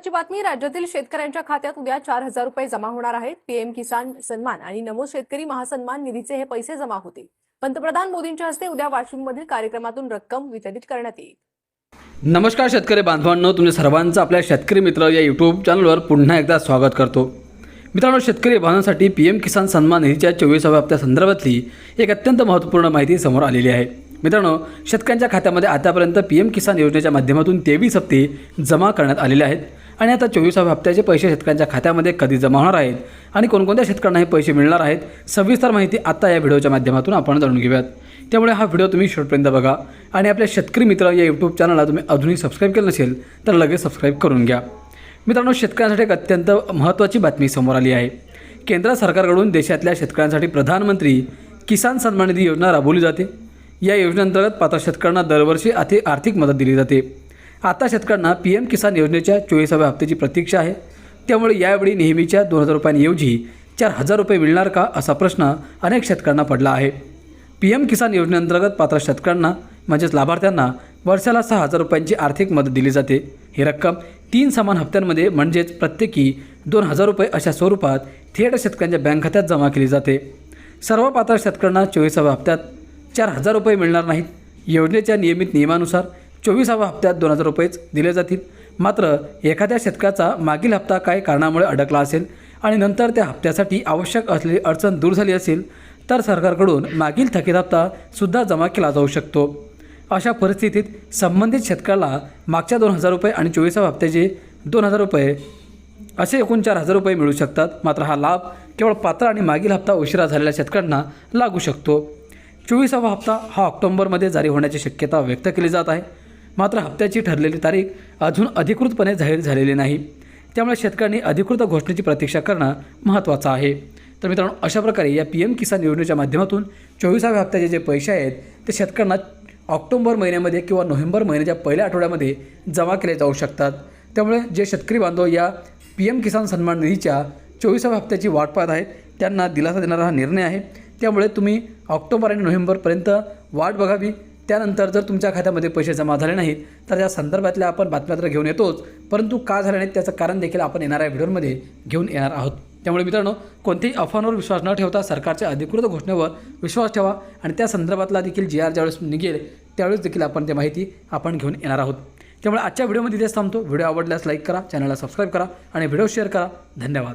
महत्त्वाची बातमी, राज्यातील शेतकऱ्यांच्या खात्यात उद्या 4,000 रुपये जमा होणार आहेत। पीएम किसान सन्मान आणि नमो शेतकरी महासन्मान निधीचे हे पैसे जमा होतील। पंतप्रधान मोदींच्या हस्ते उद्या वाशिममधील कार्यक्रमातून रक्कम वितरित करण्यात येईल। नमस्कार शेतकरी बांधवांनो, तुमच्या सर्वांचं आपल्या शेतकरी मित्र या यूट्यूब चॅनलवर पुन्हा एकदा स्वागत करतो। मित्रांनो, शेतकरी बांधवांसाठी पीएम किसान सन्मान निधीच्या 24व्या हप्त्यासंदर्भातली एक अत्यंत महत्त्वपूर्ण माहिती समोर आलेली आहे। मित्रांनो, शेतकऱ्यांच्या खात्यामध्ये आतापर्यंत पीएम किसान योजनेच्या माध्यमातून 23 हप्ते जमा करण्यात आलेले आहेत आणि आता 24व्या हप्त्याचे पैसे शेतकऱ्यांच्या खात्यामध्ये कधी जमा होणार आहेत आणि कोणकोणत्या शेतकऱ्यांना हे पैसे मिळणार आहेत, सविस्तर माहिती आता या व्हिडिओच्या माध्यमातून आपण जाणून घेऊयात। त्यामुळे हा व्हिडिओ तुम्ही शेवटपर्यंत बघा आणि आपल्या शेतकरी मित्र या यूट्यूब चॅनलला तुम्ही अजूनही सबस्क्राईब केलं नसेल तर लगेच सबस्क्राईब करून घ्या। मित्रांनो, शेतकऱ्यांसाठी एक अत्यंत महत्त्वाची बातमी समोर आली आहे। केंद्र सरकारकडून देशातल्या शेतकऱ्यांसाठी प्रधानमंत्री किसान सन्मान निधी योजना राबवली जाते। या योजनेअंतर्गत पात्र शेतकऱ्यांना दरवर्षी आर्थिक मदत दिली जाते। आता शेतकऱ्यांना पीएम किसान योजनेच्या 24व्या हप्त्याची प्रतीक्षा आहे। त्यामुळे यावेळी नेहमीच्या 2,000 रुपयांऐवजी 4,000 रुपये मिळणार का, असा प्रश्न अनेक शेतकऱ्यांना पडला आहे। पीएम किसान योजनेअंतर्गत पात्र शेतकऱ्यांना म्हणजेच लाभार्थ्यांना वर्षाला 6,000 रुपयांची आर्थिक मदत दिली जाते। ही रक्कम 3 समान हप्त्यांमध्ये म्हणजेच प्रत्येकी 2,000 रुपये अशा स्वरूपात थेट शेतकऱ्यांच्या बँक खात्यात जमा केली जाते। सर्व पात्र शेतकऱ्यांना 24व्या हप्त्यात 4,000 रुपये मिळणार नाहीत। योजनेच्या नियमित नियमानुसार 24व्या हप्त्यात 2,000 रुपयेच दिले जातील। मात्र एखाद्या शेतकऱ्याचा मागील हप्ता काही कारणामुळे अडकला असेल आणि नंतर त्या हप्त्यासाठी आवश्यक असलेली अडचण दूर झाली असेल तर सरकारकडून मागील थकीत हप्ता सुद्धा जमा केला जाऊ शकतो। अशा परिस्थितीत संबंधित शेतकऱ्याला मागच्या 2,000 रुपये आणि 24व्या हप्त्याचे 2,000 रुपये असे एकूण 4,000 रुपये मिळू शकतात। मात्र हा लाभ केवळ पात्र आणि मागील हप्ता उशिरा झालेल्या शेतकऱ्यांना लागू शकतो। 24वा हप्ता हा ऑक्टोबरमध्ये जारी होण्याची शक्यता व्यक्त केली जात आहे। मात्र हप्त्याची ठरलेली तारीख अजून अधिकृतपणे जाहीर झालेली नाही। त्यामुळे शेतकऱ्यांनी अधिकृत घोषणेची प्रतीक्षा करणं महत्त्वाचं आहे। तर मित्रांनो, अशा प्रकारे या पीएम किसान योजनेच्या माध्यमातून 24व्या हप्त्याचे जे पैसे आहेत ते शेतकऱ्यांना ऑक्टोबर महिन्यामध्ये किंवा नोव्हेंबर महिन्याच्या पहिल्या आठवड्यामध्ये जमा केले जाऊ शकतात। त्यामुळे जे शेतकरी बांधव या पीएम किसान सन्मान निधीच्या 24व्या हप्त्याची वाट पाहत आहेत त्यांना दिलासा देणारा हा निर्णय आहे। त्यामुळे तुम्ही ऑक्टोबर आणि नोव्हेंबरपर्यंत वाट बघावी। त्यानंतर जर तुमच्या खात्यामध्ये पैसे जमा झाले नाहीत तर त्या संदर्भातल्या आपण बातम्या तर घेऊन येतोच, परंतु का झाले नाहीत त्याचं कारण देखील आपण येणाऱ्या व्हिडिओमध्ये घेऊन येणार आहोत। त्यामुळे मित्रांनो, कोणत्याही अफवांवर विश्वास न ठेवता सरकारच्या अधिकृत घोषणेवर विश्वास ठेवा आणि त्या संदर्भातला देखील GR ज्यावेळेस निघेल त्यावेळेस देखील आपण ती माहिती आपण घेऊन येणार आहोत। त्यामुळे आजच्या व्हिडिओमध्ये इथेच थांबतो। व्हिडिओ आवडल्यास लाईक करा, चॅनलला सबस्क्राईब करा आणि व्हिडिओ शेअर करा। धन्यवाद।